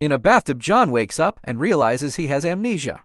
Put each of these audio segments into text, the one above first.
In a bathtub, John wakes up and realizes he has amnesia.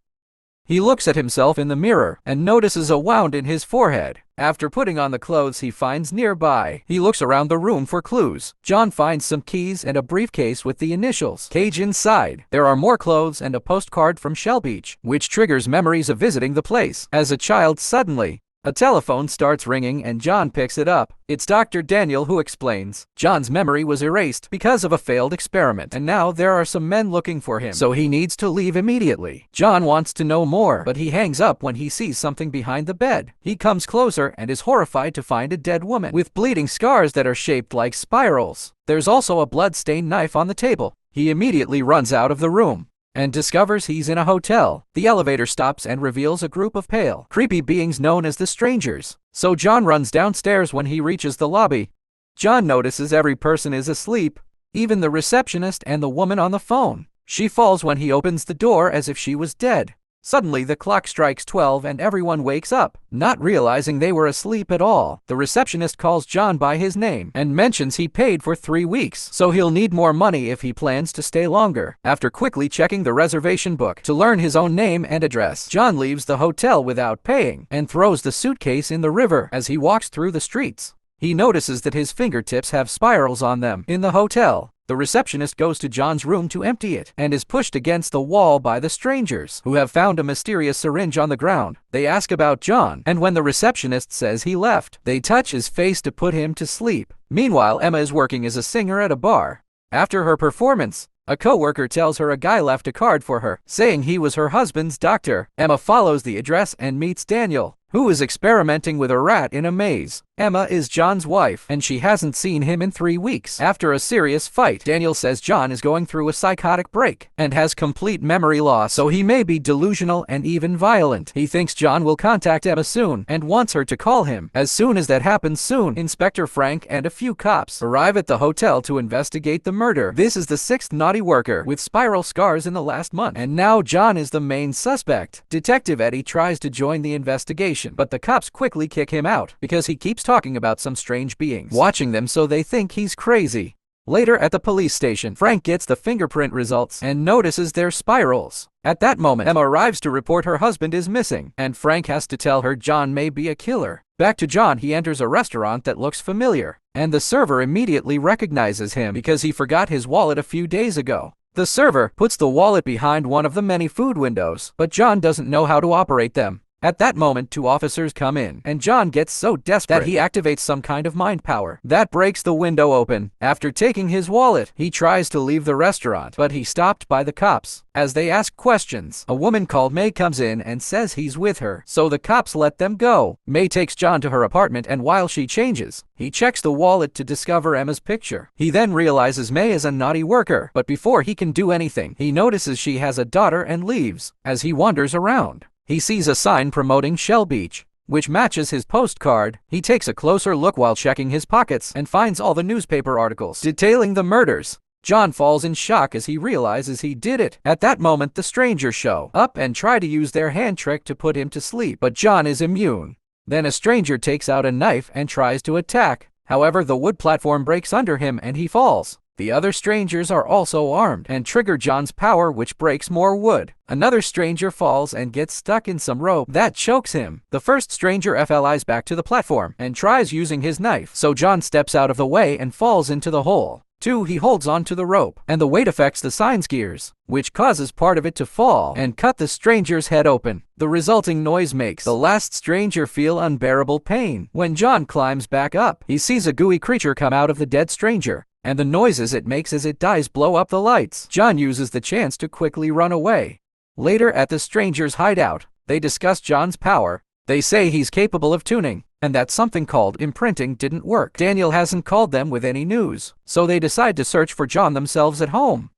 He looks at himself in the mirror and notices a wound in his forehead. After putting on the clothes he finds nearby, he looks around the room for clues. John finds some keys and a briefcase with the initials Cage inside. There are more clothes and a postcard from Shell Beach, which triggers memories of visiting the place. As a child, suddenly, a telephone starts ringing and John picks it up. It's Dr. Daniel who explains. John's memory was erased because of a failed experiment, and now there are some men looking for him, so he needs to leave immediately. John wants to know more, but he hangs up when he sees something behind the bed. He comes closer and is horrified to find a dead woman with bleeding scars that are shaped like spirals. There's also a blood-stained knife on the table. He immediately runs out of the room and discovers he's in a hotel. The elevator stops and reveals a group of pale, creepy beings known as the Strangers. So John runs downstairs. When he reaches the lobby, John notices every person is asleep, even the receptionist and the woman on the phone. She falls when he opens the door as if she was dead. Suddenly the clock strikes 12 and everyone wakes up, not realizing they were asleep at all. The receptionist calls John by his name and mentions he paid for 3 weeks, so he'll need more money if he plans to stay longer. After quickly checking the reservation book to learn his own name and address, John leaves the hotel without paying and throws the suitcase in the river. As he walks through the streets, he notices that his fingertips have spirals on them. In the hotel, the receptionist goes to John's room to empty it and is pushed against the wall by the Strangers, who have found a mysterious syringe on the ground. They ask about John, and when the receptionist says he left, they touch his face to put him to sleep. Meanwhile, Emma is working as a singer at a bar. After her performance, a coworker tells her a guy left a card for her, saying he was her husband's doctor. Emma follows the address and meets Daniel, who is experimenting with a rat in a maze. Emma is John's wife, and she hasn't seen him in 3 weeks. After a serious fight, Daniel says John is going through a psychotic break and has complete memory loss, so he may be delusional and even violent. He thinks John will contact Emma soon and wants her to call him. As soon as that happens, Inspector Frank and a few cops arrive at the hotel to investigate the murder. This is the 6th naughty worker with spiral scars in the last month, and now John is the main suspect. Detective Eddie tries to join the investigation, but the cops quickly kick him out because he keeps talking about some strange beings watching them, so they think he's crazy. Later at the police station, Frank gets the fingerprint results and notices their spirals. At that moment, Emma arrives to report her husband is missing, and Frank has to tell her John may be a killer. Back to John, he enters a restaurant that looks familiar, and the server immediately recognizes him because he forgot his wallet a few days ago. The server puts the wallet behind one of the many food windows, but John doesn't know how to operate them. At that moment, 2 officers come in, and John gets so desperate that he activates some kind of mind power that breaks the window open. After taking his wallet, he tries to leave the restaurant, but he's stopped by the cops. As they ask questions, a woman called May comes in and says he's with her, so the cops let them go. May takes John to her apartment, and while she changes, he checks the wallet to discover Emma's picture. He then realizes May is a naughty worker, but before he can do anything, he notices she has a daughter and leaves. As he wanders around, he sees a sign promoting Shell Beach, which matches his postcard. He takes a closer look while checking his pockets and finds all the newspaper articles detailing the murders. John falls in shock as he realizes he did it. At that moment, the Strangers show up and try to use their hand trick to put him to sleep, but John is immune. Then a stranger takes out a knife and tries to attack. However, the wood platform breaks under him and he falls. The other Strangers are also armed and trigger John's power, which breaks more wood. Another stranger falls and gets stuck in some rope that chokes him. The first stranger flies back to the platform and tries using his knife, so John steps out of the way and falls into the hole. 2. He holds on to the rope, and the weight affects the sign's gears, which causes part of it to fall and cut the stranger's head open. The resulting noise makes the last stranger feel unbearable pain. When John climbs back up, he sees a gooey creature come out of the dead stranger, and the noises it makes as it dies blow up the lights. John uses the chance to quickly run away. Later at the Strangers' hideout, they discuss John's power. They say he's capable of tuning, and that something called imprinting didn't work. Daniel hasn't called them with any news, so they decide to search for John themselves at home.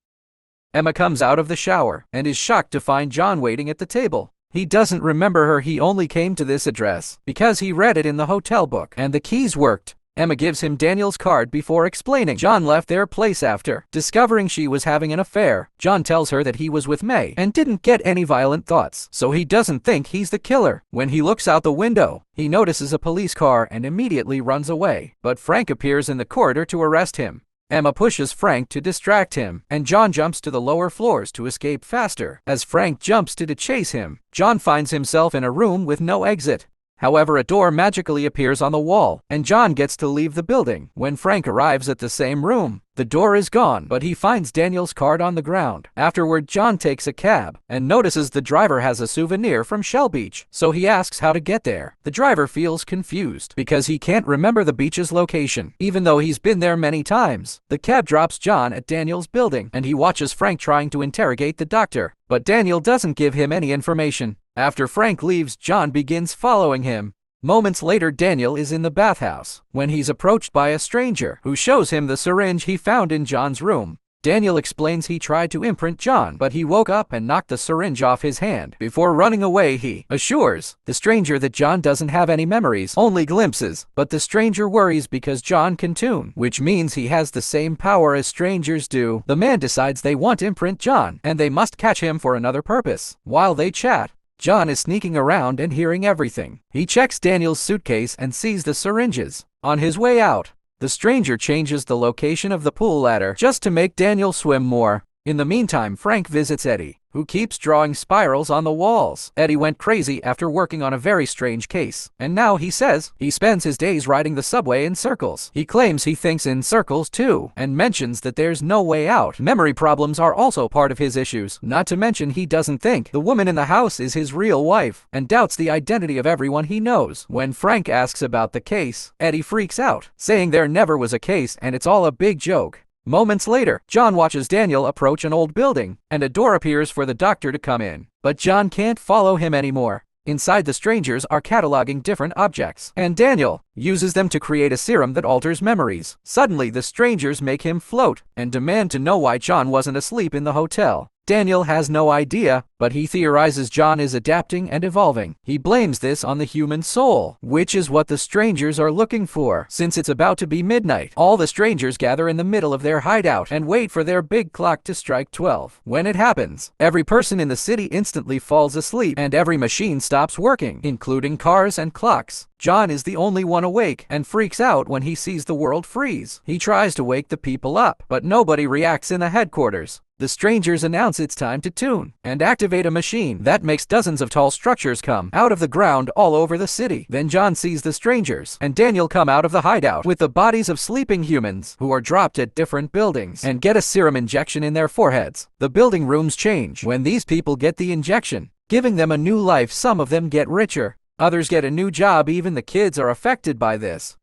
Emma comes out of the shower and is shocked to find John waiting at the table. He doesn't remember her. He only came to this address because he read it in the hotel book, and the keys worked. Emma gives him Daniel's card before explaining John left their place after discovering she was having an affair. John tells her that he was with May and didn't get any violent thoughts, so he doesn't think he's the killer. When he looks out the window, he notices a police car and immediately runs away, but Frank appears in the corridor to arrest him. Emma pushes Frank to distract him, and John jumps to the lower floors to escape faster. As Frank jumps to chase him, John finds himself in a room with no exit. However, a door magically appears on the wall, and John gets to leave the building. When Frank arrives at the same room, the door is gone, but he finds Daniel's card on the ground. Afterward, John takes a cab and notices the driver has a souvenir from Shell Beach, so he asks how to get there. The driver feels confused because he can't remember the beach's location, even though he's been there many times. The cab drops John at Daniel's building, and he watches Frank trying to interrogate the doctor, but Daniel doesn't give him any information. After Frank leaves, John begins following him. Moments later, Daniel is in the bathhouse when he's approached by a stranger who shows him the syringe he found in John's room. Daniel explains he tried to imprint John, but he woke up and knocked the syringe off his hand. Before running away, he assures the stranger that John doesn't have any memories, only glimpses, but the stranger worries because John can tune, which means he has the same power as strangers do. The man decides they want to imprint John, and they must catch him for another purpose. While they chat, John is sneaking around and hearing everything. He checks Daniel's suitcase and sees the syringes. On his way out, the stranger changes the location of the pool ladder just to make Daniel swim more. In the meantime, Frank visits Eddie, who keeps drawing spirals on the walls. Eddie went crazy after working on a very strange case, and now he says he spends his days riding the subway in circles. He claims he thinks in circles too, and mentions that there's no way out. Memory problems are also part of his issues, not to mention he doesn't think the woman in the house is his real wife, and doubts the identity of everyone he knows. When Frank asks about the case, Eddie freaks out, saying there never was a case and it's all a big joke. Moments later, John watches Daniel approach an old building, and a door appears for the doctor to come in. But John can't follow him anymore. Inside, the strangers are cataloging different objects, and Daniel uses them to create a serum that alters memories. Suddenly, the strangers make him float and demand to know why John wasn't asleep in the hotel. Daniel has no idea, but he theorizes John is adapting and evolving. He blames this on the human soul, which is what the strangers are looking for. Since it's about to be midnight, all the strangers gather in the middle of their hideout and wait for their big clock to strike 12. When it happens, every person in the city instantly falls asleep and every machine stops working, including cars and clocks. John is the only one awake and freaks out when he sees the world freeze. He tries to wake the people up, but nobody reacts in the headquarters. The strangers announce it's time to tune and activate a machine that makes dozens of tall structures come out of the ground all over the city. Then John sees the strangers and Daniel come out of the hideout with the bodies of sleeping humans who are dropped at different buildings and get a serum injection in their foreheads. The building rooms change when these people get the injection, giving them a new life. Some of them get richer, others get a new job. Even the kids are affected by this.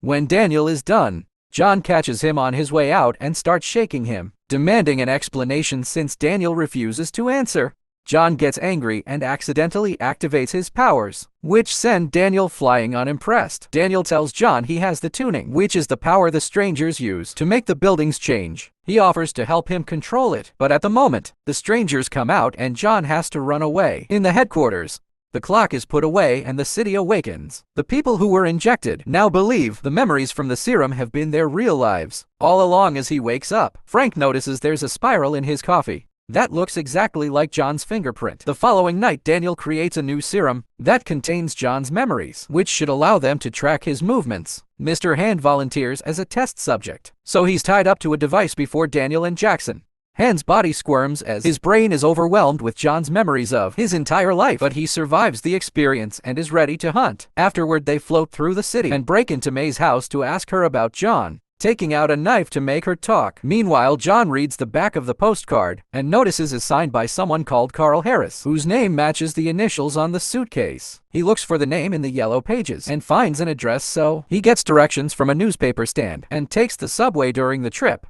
When Daniel is done, John catches him on his way out and starts shaking him, demanding an explanation. Since Daniel refuses to answer, John gets angry and accidentally activates his powers, which send Daniel flying unimpressed. Daniel tells John he has the tuning, which is the power the strangers use to make the buildings change. He offers to help him control it, but at the moment, the strangers come out and John has to run away. In the headquarters, the clock is put away and the city awakens. The people who were injected now believe the memories from the serum have been their real lives. All along, as he wakes up, Frank notices there's a spiral in his coffee that looks exactly like John's fingerprint. The following night, Daniel creates a new serum that contains John's memories, which should allow them to track his movements. Mr. Hand volunteers as a test subject, so he's tied up to a device before Daniel and Jackson. Hand's body squirms as his brain is overwhelmed with John's memories of his entire life, but he survives the experience and is ready to hunt. Afterward, they float through the city and break into May's house to ask her about John, taking out a knife to make her talk. Meanwhile, John reads the back of the postcard and notices it's signed by someone called Carl Harris, whose name matches the initials on the suitcase. He looks for the name in the yellow pages and finds an address, so he gets directions from a newspaper stand and takes the subway. During the trip,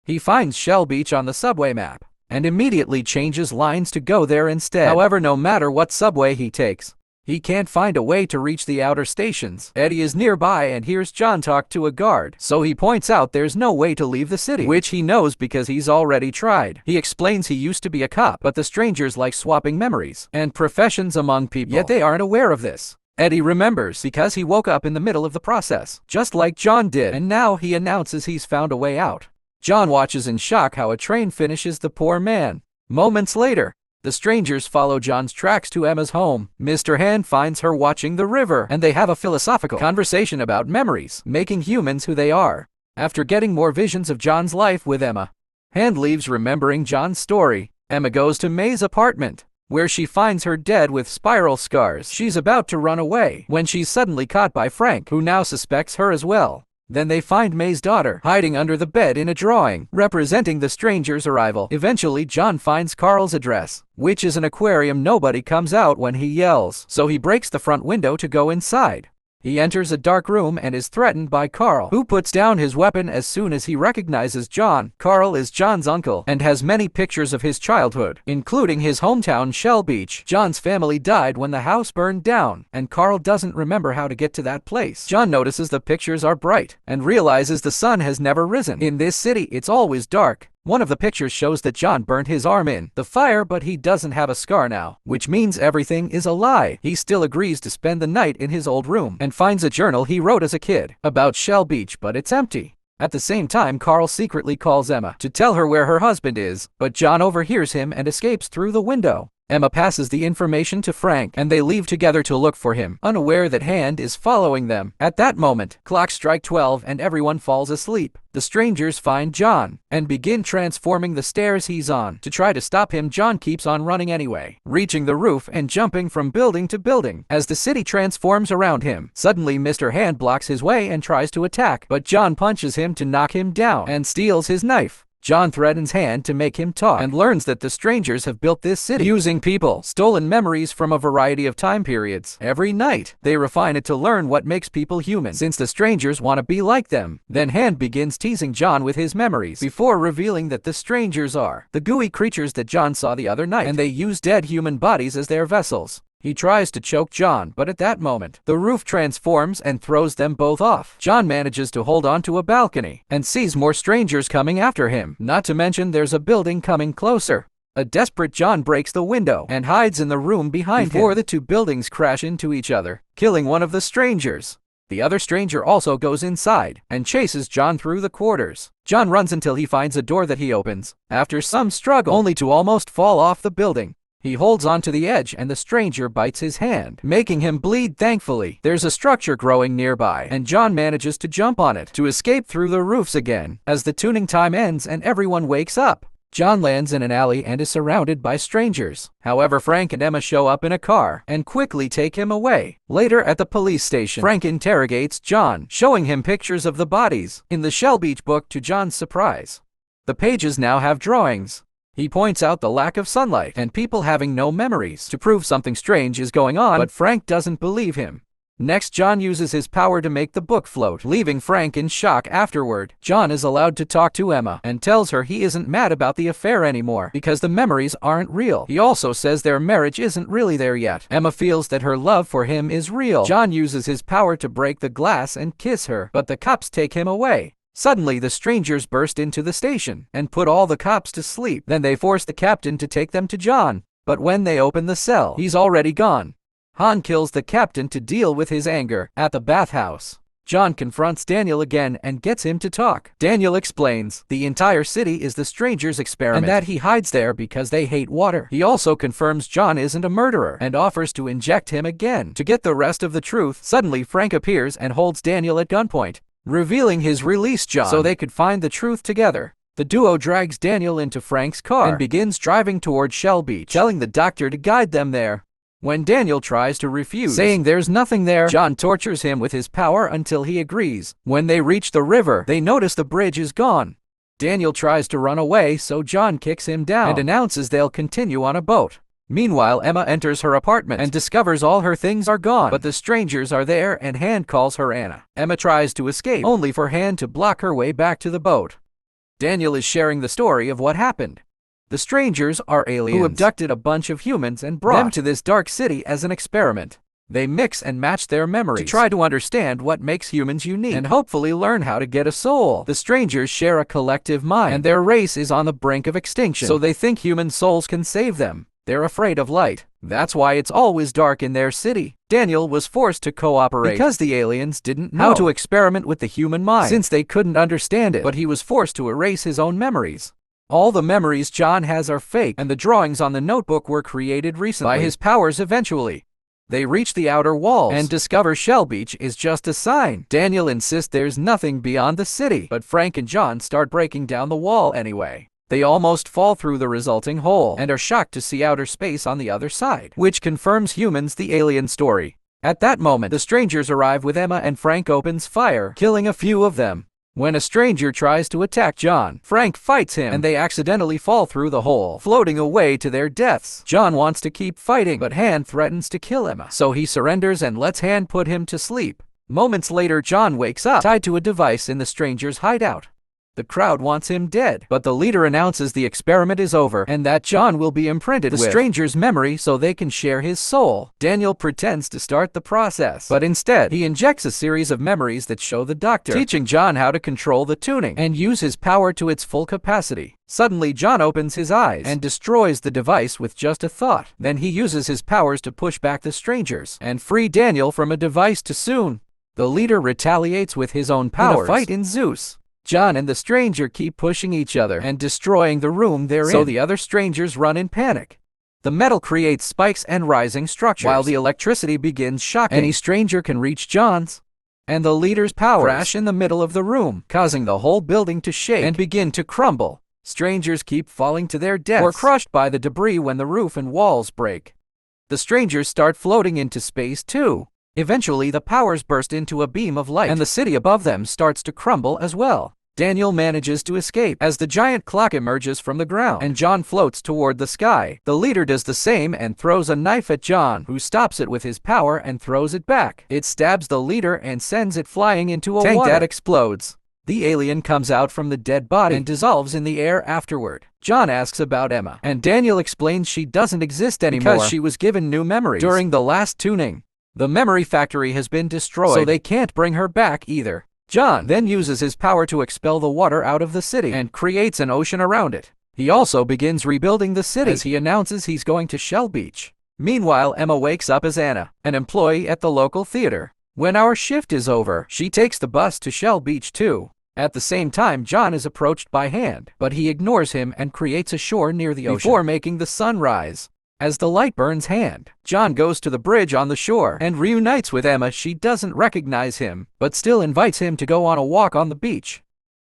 he finds Shell Beach on the subway map and immediately changes lines to go there instead. However, no matter what subway he takes, he can't find a way to reach the outer stations. Eddie is nearby and hears John talk to a guard, so he points out there's no way to leave the city, which he knows because he's already tried. He explains he used to be a cop, but the strangers like swapping memories and professions among people, yet they aren't aware of this. Eddie remembers because he woke up in the middle of the process, just like John did, and now he announces he's found a way out. John watches in shock how a train finishes the poor man. Moments later, the strangers follow John's tracks to Emma's home. Mr. Hand finds her watching the river, and they have a philosophical conversation about memories, making humans who they are. After getting more visions of John's life with Emma, Hand leaves remembering John's story. Emma goes to May's apartment, where she finds her dead with spiral scars. She's about to run away when she's suddenly caught by Frank, who now suspects her as well. Then they find May's daughter hiding under the bed in a drawing, representing the stranger's arrival. Eventually, John finds Carl's address, which is an aquarium. Nobody comes out when he yells, so he breaks the front window to go inside. He enters a dark room and is threatened by Carl, who puts down his weapon as soon as he recognizes John. Carl is John's uncle and has many pictures of his childhood, including his hometown Shell Beach. John's family died when the house burned down, and Carl doesn't remember how to get to that place. John notices the pictures are bright and realizes the sun has never risen. In this city, it's always dark. One of the pictures shows that John burnt his arm in the fire, but he doesn't have a scar now, which means everything is a lie. He still agrees to spend the night in his old room and finds a journal he wrote as a kid about Shell Beach, but it's empty. At the same time, Carl secretly calls Emma to tell her where her husband is, but John overhears him and escapes through the window. Emma passes the information to Frank, and they leave together to look for him, unaware that Hand is following them. At that moment, clocks strike 12 and everyone falls asleep. The strangers find John and begin transforming the stairs he's on. To try to stop him, John keeps on running anyway, reaching the roof and jumping from building to building. As the city transforms around him, suddenly Mr. Hand blocks his way and tries to attack, but John punches him to knock him down and steals his knife. John threatens Hand to make him talk and learns that the strangers have built this city using people stolen memories from a variety of time periods. Every night, they refine it to learn what makes people human, since the strangers want to be like them. Then Hand begins teasing John with his memories before revealing that the strangers are the gooey creatures that John saw the other night, and they use dead human bodies as their vessels. He tries to choke John, but at that moment, the roof transforms and throws them both off. John manages to hold on to a balcony and sees more strangers coming after him. Not to mention there's a building coming closer. A desperate John breaks the window and hides in the room behind him before the two buildings crash into each other, killing one of the strangers. The other stranger also goes inside and chases John through the quarters. John runs until he finds a door that he opens, after some struggle, only to almost fall off the building. He holds on to the edge and the stranger bites his hand, making him bleed. Thankfully, there's a structure growing nearby, and John manages to jump on it to escape through the roofs again. As the tuning time ends and everyone wakes up, John lands in an alley and is surrounded by strangers. However, Frank and Emma show up in a car and quickly take him away. Later at the police station, Frank interrogates John, showing him pictures of the bodies in the Shell Beach book. To John's surprise, the pages now have drawings. He points out the lack of sunlight and people having no memories to prove something strange is going on, but Frank doesn't believe him. Next, John uses his power to make the book float, leaving Frank in shock. Afterward, John is allowed to talk to Emma and tells her he isn't mad about the affair anymore because the memories aren't real. He also says their marriage isn't really there yet. Emma feels that her love for him is real. John uses his power to break the glass and kiss her, but the cops take him away. Suddenly, the strangers burst into the station and put all the cops to sleep. Then they force the captain to take them to John, but when they open the cell, he's already gone. Han kills the captain to deal with his anger. At the bathhouse, John confronts Daniel again and gets him to talk. Daniel explains the entire city is the strangers' experiment and that he hides there because they hate water. He also confirms John isn't a murderer and offers to inject him again to get the rest of the truth. Suddenly, Frank appears and holds Daniel at gunpoint, revealing his release John so they could find the truth together. The duo drags Daniel into Frank's car and begins driving toward Shell Beach, telling the doctor to guide them there. When Daniel tries to refuse, saying there's nothing there, John tortures him with his power until he agrees. When they reach the river, they notice the bridge is gone. Daniel tries to run away, so John kicks him down and announces they'll continue on a boat. Meanwhile, Emma enters her apartment and discovers all her things are gone, but the strangers are there and Hand calls her Anna. Emma tries to escape, only for Hand to block her way back to the boat. Daniel is sharing the story of what happened. The strangers are aliens who abducted a bunch of humans and brought them to this dark city as an experiment. They mix and match their memories to try to understand what makes humans unique and hopefully learn how to get a soul. The strangers share a collective mind, and their race is on the brink of extinction, so they think human souls can save them. They're afraid of light. That's why it's always dark in their city. Daniel was forced to cooperate because the aliens didn't know how to experiment with the human mind, since they couldn't understand it, but he was forced to erase his own memories. All the memories John has are fake, and the drawings on the notebook were created recently by his powers eventually. They reach the outer walls and discover Shell Beach is just a sign. Daniel insists there's nothing beyond the city, but Frank and John start breaking down the wall anyway. They almost fall through the resulting hole and are shocked to see outer space on the other side, which confirms humans the alien story. At that moment, the strangers arrive with Emma and Frank opens fire, killing a few of them. When a stranger tries to attack John, Frank fights him and they accidentally fall through the hole, floating away to their deaths. John wants to keep fighting, but Han threatens to kill Emma, so he surrenders and lets Han put him to sleep. Moments later, John wakes up, tied to a device in the stranger's hideout. The crowd wants him dead, but the leader announces the experiment is over and that John will be imprinted with the stranger's memory so they can share his soul. Daniel pretends to start the process, but instead, he injects a series of memories that show the doctor, teaching John how to control the tuning and use his power to its full capacity. Suddenly, John opens his eyes and destroys the device with just a thought. Then he uses his powers to push back the strangers and free Daniel from a device too soon. The leader retaliates with his own powers in a fight in Zeus. John and the stranger keep pushing each other and destroying the room they're in, so the other strangers run in panic. The metal creates spikes and rising structures, while the electricity begins shocking. Any stranger can reach John's, and the leader's powers crash in the middle of the room, causing the whole building to shake and begin to crumble. Strangers keep falling to their deaths or crushed by the debris when the roof and walls break. The strangers start floating into space too. Eventually, the powers burst into a beam of light, and the city above them starts to crumble as well. Daniel manages to escape as the giant clock emerges from the ground, and John floats toward the sky. The leader does the same and throws a knife at John, who stops it with his power and throws it back. It stabs the leader and sends it flying into a tank that explodes. The alien comes out from the dead body and dissolves in the air afterward. John asks about Emma, and Daniel explains she doesn't exist anymore because she was given new memories during the last tuning. The memory factory has been destroyed, so they can't bring her back either. John then uses his power to expel the water out of the city and creates an ocean around it. He also begins rebuilding the city as he announces he's going to Shell Beach. Meanwhile, Emma wakes up as Anna, an employee at the local theater. When our shift is over, she takes the bus to Shell Beach too. At the same time, John is approached by Han, but he ignores him and creates a shore near the ocean before making the sun rise. As the light burns Han, John goes to the bridge on the shore and reunites with Emma. She doesn't recognize him, but still invites him to go on a walk on the beach.